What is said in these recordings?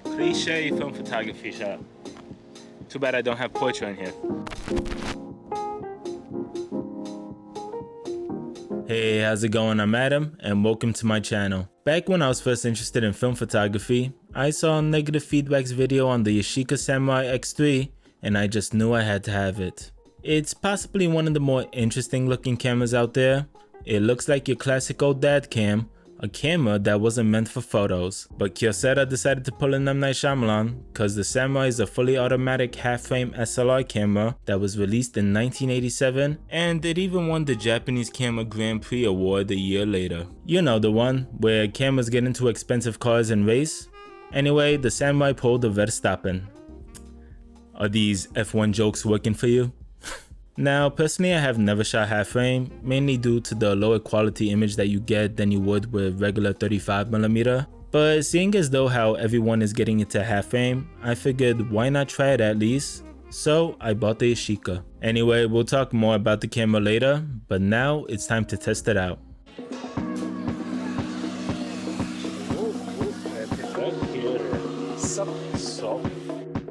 Cliche film photography shot. Too bad I don't have portrait in here. Hey, how's it going? I'm Adam and welcome to my channel. Back when I was first interested in film photography, I saw Negative Feedback's video on the Yashica Samurai X3 and I just knew I had to have it. It's possibly one of the more interesting looking cameras out there. It looks like your classic old dad cam, a camera that wasn't meant for photos. But Kyocera decided to pull an M. Night Shyamalan cause the Samurai is a fully automatic half-frame SLR camera that was released in 1987 and it even won the Japanese Camera Grand Prix award a year later. You know, the one where cameras get into expensive cars and race? Anyway, the Samurai pulled the Verstappen. Are these F1 jokes working for you? Now, personally I have never shot half frame, mainly due to the lower quality image that you get than you would with regular 35mm. But seeing as though how everyone is getting into half frame, I figured why not try it at least? So I bought the Yashica. Anyway, we'll talk more about the camera later, but now it's time to test it out.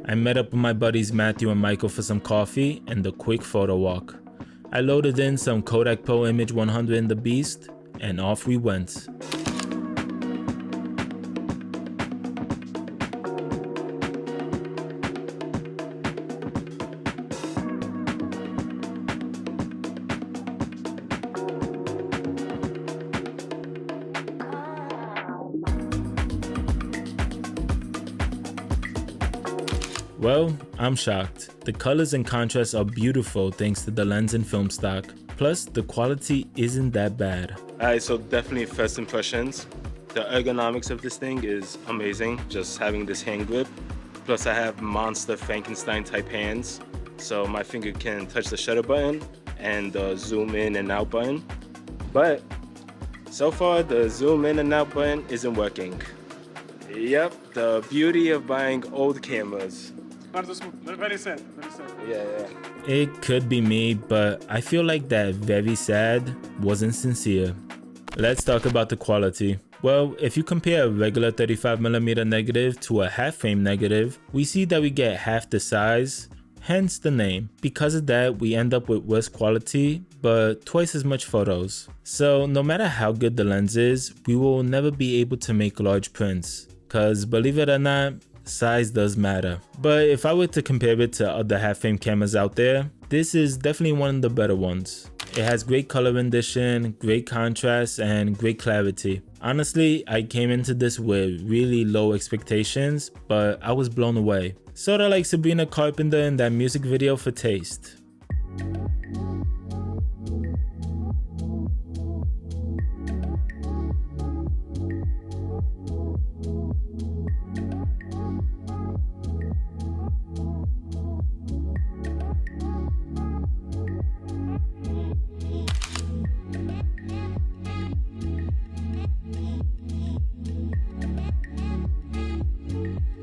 I met up with my buddies Matthew and Michael for some coffee and a quick photo walk. I loaded in some Kodak Pro Image 100 in the beast and off we went. Well, I'm shocked. The colors and contrast are beautiful thanks to the lens and film stock. Plus, the quality isn't that bad. Alright, so definitely first impressions. The ergonomics of this thing is amazing, just having this hand grip. Plus I have monster Frankenstein type hands, so my finger can touch the shutter button and the zoom in and out button. But so far the zoom in and out button isn't working. Yep, the beauty of buying old cameras. Very sad, very sad. Yeah. It could be me, but I feel like that very sad wasn't sincere. Let's talk about the quality. Well, if you compare a regular 35mm negative to a half frame negative, we see that we get half the size, hence the name. Because of that, we end up with worse quality, but twice as much photos. So no matter how good the lens is, we will never be able to make large prints. Cause believe it or not, size does matter. But if I were to compare it to other half frame cameras out there, this is definitely one of the better ones. It has great color rendition, great contrast, and great clarity. Honestly, I came into this with really low expectations, but I was blown away. Sorta like Sabrina Carpenter in that music video for Taste.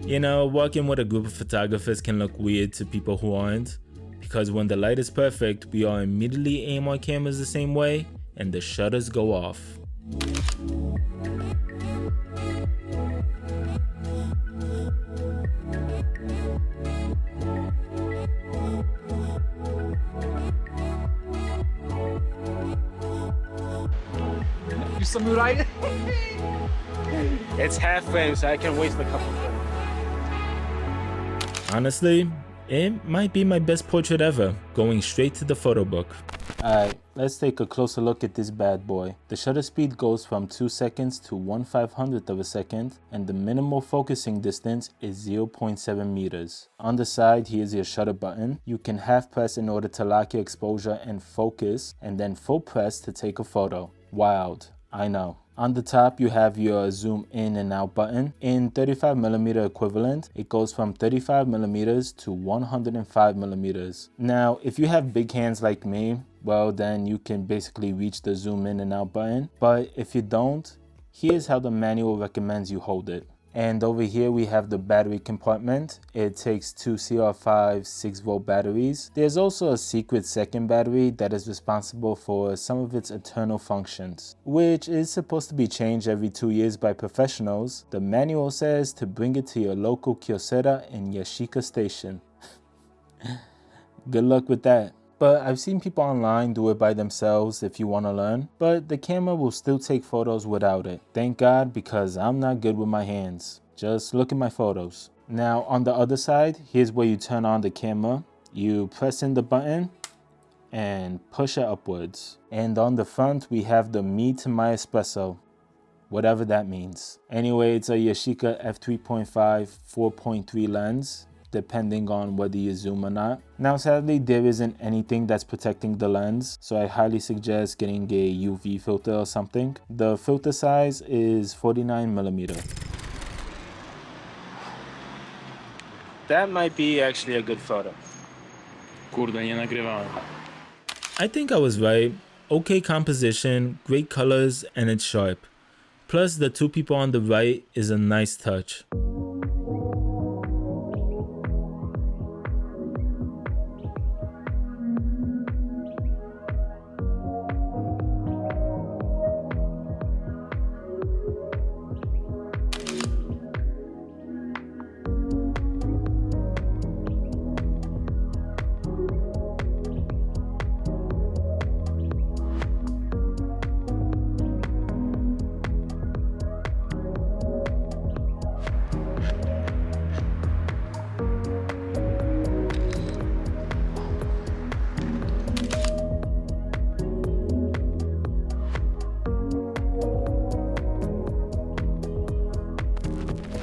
You know, working with a group of photographers can look weird to people who aren't, because when the light is perfect, we all immediately aim our cameras the same way and the shutters go off. You samurai? It's half frame, so I can waste a couple frames. Honestly, it might be my best portrait ever, going straight to the photo book. Alright, let's take a closer look at this bad boy. The shutter speed goes from 2 seconds to 1/500th of a second, and the minimal focusing distance is 0.7 meters. On the side, here's your shutter button. You can half press in order to lock your exposure and focus, and then full press to take a photo. Wild, I know. On the top, you have your zoom in and out button. In 35mm equivalent, it goes from 35mm to 105mm. Now, if you have big hands like me, well, then you can basically reach the zoom in and out button. But if you don't, here's how the manual recommends you hold it. And over here we have the battery compartment. It takes two CR5 6-volt batteries. There's also a secret second battery that is responsible for some of its internal functions, which is supposed to be changed every 2 years by professionals. The manual says to bring it to your local Kyocera and Yashica station. Good luck with that. But I've seen people online do it by themselves if you want to learn, but the camera will still take photos without it. Thank God, because I'm not good with my hands. Just look at my photos. Now on the other side, here's where you turn on the camera. You press in the button and push it upwards. And on the front, we have the me to my espresso, whatever that means. Anyway, it's a Yashica f3.5 4.3 lens, depending on whether you zoom or not. Now sadly there isn't anything that's protecting the lens, so I highly suggest getting a UV filter or something. The filter size is 49mm. That might be actually a good photo. Kurde, nie nagrywałem. I think I was right. Okay composition, great colors, and it's sharp. Plus the two people on the right is a nice touch.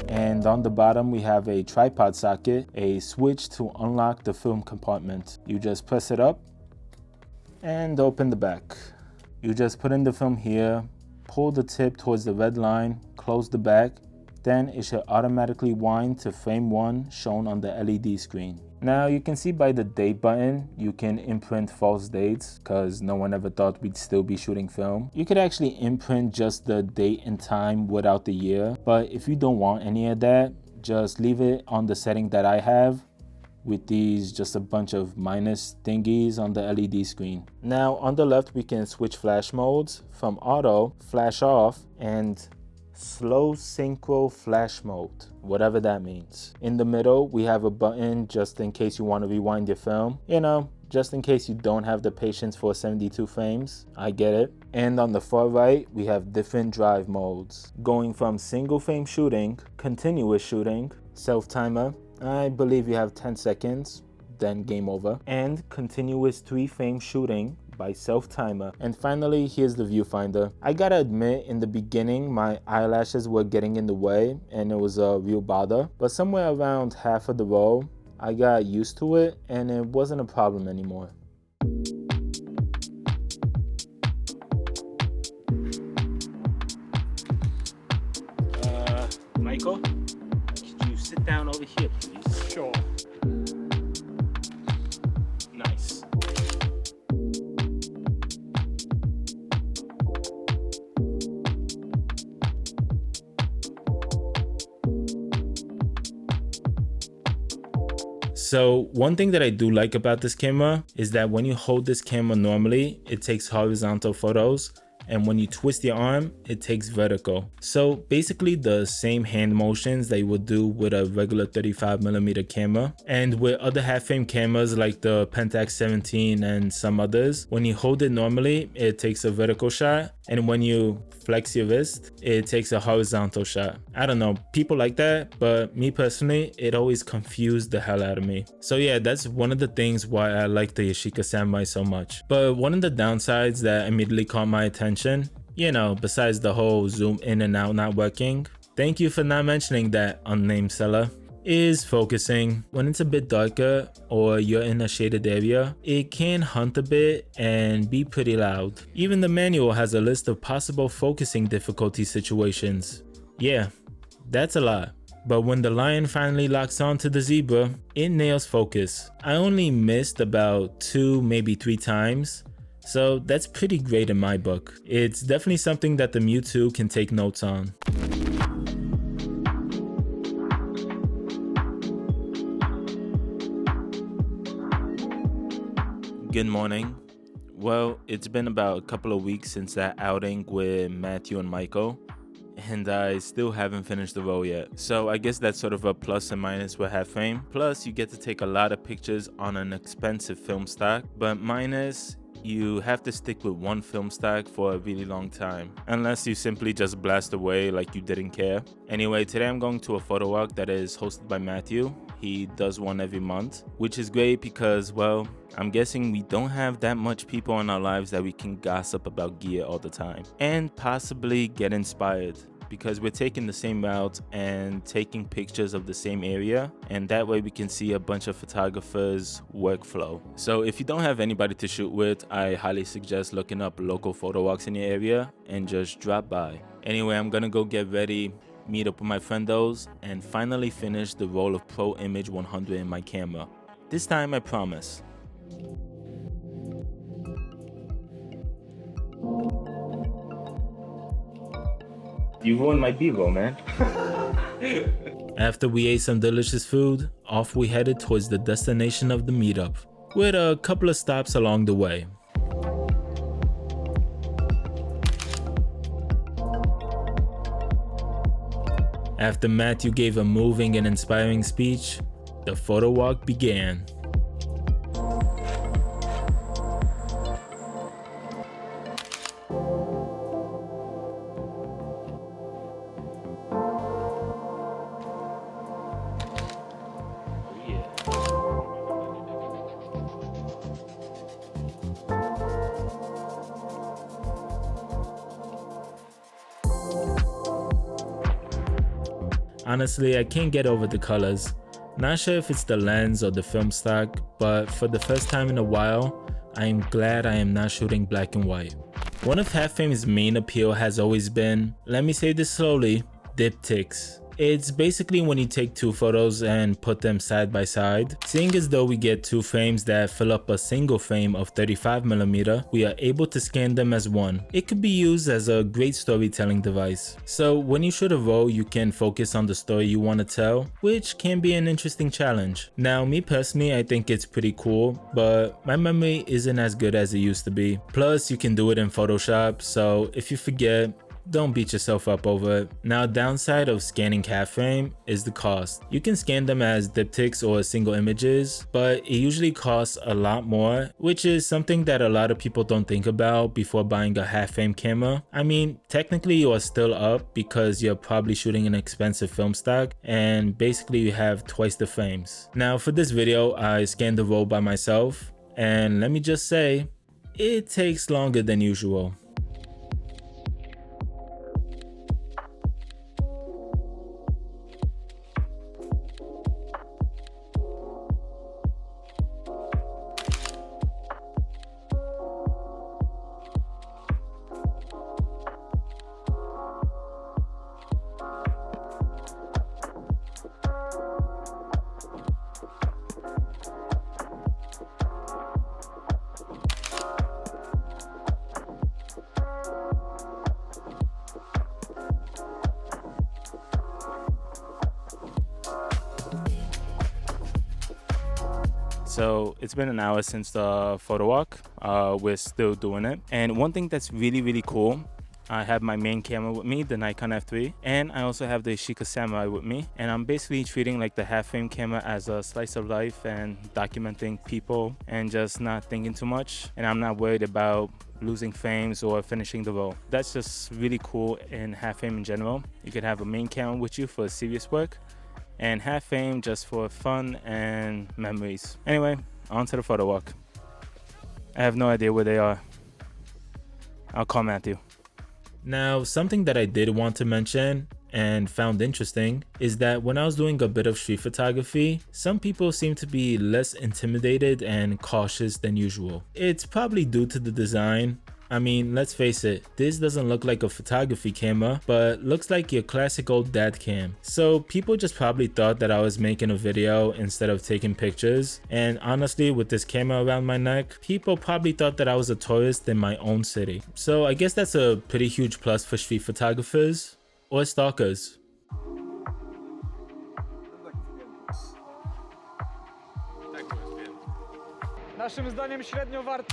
And on the bottom we have a tripod socket, a switch to unlock the film compartment. You just press it up and open the back. You just put in the film here, pull the tip towards the red line, close the back, then it should automatically wind to frame 1 shown on the LED screen. Now you can see by the date button, you can imprint false dates because no one ever thought we'd still be shooting film. You could actually imprint just the date and time without the year, but if you don't want any of that, just leave it on the setting that I have with these just a bunch of minus thingies on the LED screen. Now on the left we can switch flash modes from auto, flash off, and slow synchro flash mode, whatever that means. In the middle we have a button just in case you want to rewind your film, you know, just in case you don't have the patience for 72 frames. I get it. And on the far right we have different drive modes, going from single frame shooting, continuous shooting, self timer, I believe you have 10 seconds, then game over, and continuous 3-frame shooting by self timer. And finally, here's the viewfinder. I gotta admit, in the beginning my eyelashes were getting in the way and it was a real bother, but somewhere around half of the row I got used to it and it wasn't a problem anymore. Michael, could you sit down over here please? Sure. Nice. So one thing that I do like about this camera is that when you hold this camera normally, it takes horizontal photos, and when you twist your arm, it takes vertical. So basically the same hand motions that you would do with a regular 35mm camera. And with other half-frame cameras like the Pentax 17 and some others, when you hold it normally, it takes a vertical shot, and when you flex your wrist, it takes a horizontal shot. I don't know, people like that, but me personally, it always confused the hell out of me. So yeah, that's one of the things why I like the Yashica Samurai so much. But one of the downsides that immediately caught my attention, you know, besides the whole zoom in and out not working, thank you for not mentioning that, unnamed seller, is focusing. When it's a bit darker or you're in a shaded area, it can hunt a bit and be pretty loud. Even the manual has a list of possible focusing difficulty situations. Yeah, that's a lot. But when the lion finally locks onto the zebra, it nails focus. I only missed about 2, maybe 3 times, so that's pretty great in my book. It's definitely something that the Mewtwo can take notes on. Good morning. Well, it's been about a couple of weeks since that outing with Matthew and Michael, and I still haven't finished the roll yet. So I guess that's sort of a plus and minus with half frame. Plus, you get to take a lot of pictures on an expensive film stock, but minus, you have to stick with one film stock for a really long time, unless you simply just blast away like you didn't care. Anyway, today I'm going to a photo walk that is hosted by Matthew. He does one every month, which is great because, well, I'm guessing we don't have that much people in our lives that we can gossip about gear all the time and possibly get inspired, because we're taking the same route and taking pictures of the same area, and that way we can see a bunch of photographers' workflow. So if you don't have anybody to shoot with, I highly suggest looking up local photo walks in your area and just drop by. Anyway, I'm gonna go get ready, meet up with my friendos, and finally finish the roll of Pro Image 100 in my camera. This time I promise. You ruined my B-roll, man. After we ate some delicious food, off we headed towards the destination of the meetup, with a couple of stops along the way. After Matthew gave a moving and inspiring speech, the photo walk began. Honestly, I can't get over the colors. Not sure if it's the lens or the film stock, but for the first time in a while, I am glad I am not shooting black and white. One of half frame's main appeal has always been, let me say this slowly, diptychs. It's basically when you take two photos and put them side by side. Seeing as though we get two frames that fill up a single frame of 35mm, we are able to scan them as one. It could be used as a great storytelling device. So when you shoot a roll, you can focus on the story you want to tell, which can be an interesting challenge. Now, me personally, I think it's pretty cool, but my memory isn't as good as it used to be. Plus, you can do it in Photoshop, so if you forget, don't beat yourself up over it. Now, downside of scanning half frame is the cost. You can scan them as diptychs or single images, but it usually costs a lot more, which is something that a lot of people don't think about before buying a half frame camera. I mean, technically you are still up because you're probably shooting an expensive film stock, and basically you have twice the frames. Now, for this video, I scanned the roll by myself, and let me just say, it takes longer than usual. So it's been an hour since the photo walk. We're still doing it. And one thing that's really cool, I have my main camera with me, the Nikon F3, and I also have the Yashica Samurai with me. And I'm basically treating like the half frame camera as a slice of life and documenting people and just not thinking too much. And I'm not worried about losing frames or finishing the roll. That's just really cool in half frame in general. You could have a main camera with you for serious work, and half frame just for fun and memories. Anyway, on to the photo walk. I have no idea where they are. I'll call Matthew. Now, something that I did want to mention and found interesting is that when I was doing a bit of street photography, some people seem to be less intimidated and cautious than usual. It's probably due to the design. I mean, let's face it, this doesn't look like a photography camera, but looks like your classic old dad cam. So people just probably thought that I was making a video instead of taking pictures. And honestly, with this camera around my neck, people probably thought that I was a tourist in my own city. So I guess that's a pretty huge plus for street photographers or stalkers. Naszym zdaniem średnio wart.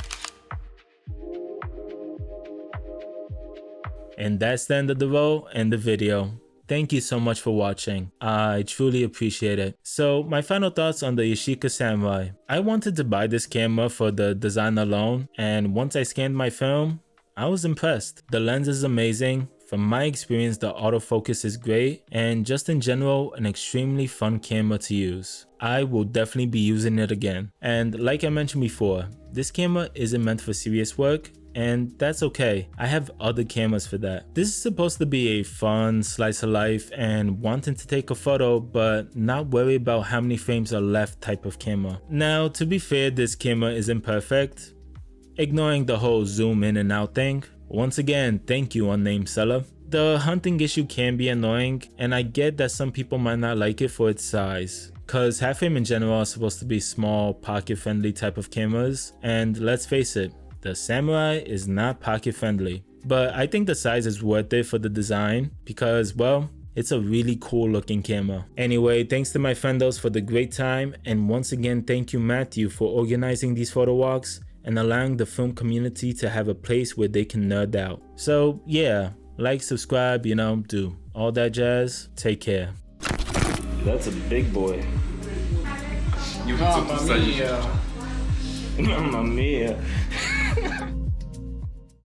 And that's the end of the roll and the video. Thank you so much for watching. I truly appreciate it. So my final thoughts on the Yashica Samurai. I wanted to buy this camera for the design alone, and once I scanned my film, I was impressed. The lens is amazing. From my experience, the autofocus is great, and just in general, an extremely fun camera to use. I will definitely be using it again. And like I mentioned before, this camera isn't meant for serious work, and that's okay. I have other cameras for that. This is supposed to be a fun slice of life and wanting to take a photo but not worry about how many frames are left type of camera. Now, to be fair, this camera isn't perfect. Ignoring the whole zoom in and out thing, once again, thank you, unnamed seller. The hunting issue can be annoying, and I get that some people might not like it for its size, cause half frame in general are supposed to be small, pocket friendly type of cameras, and let's face it, the Samurai is not pocket friendly. But I think the size is worth it for the design, because well, it's a really cool looking camera. Anyway, thanks to my friendos for the great time, and once again thank you Matthew for organizing these photo walks and allowing the film community to have a place where they can nerd out. So yeah, like, subscribe, you know, do all that jazz. Take care. That's a big boy. Nie wiem, co tu wsadzić. Mamma mia.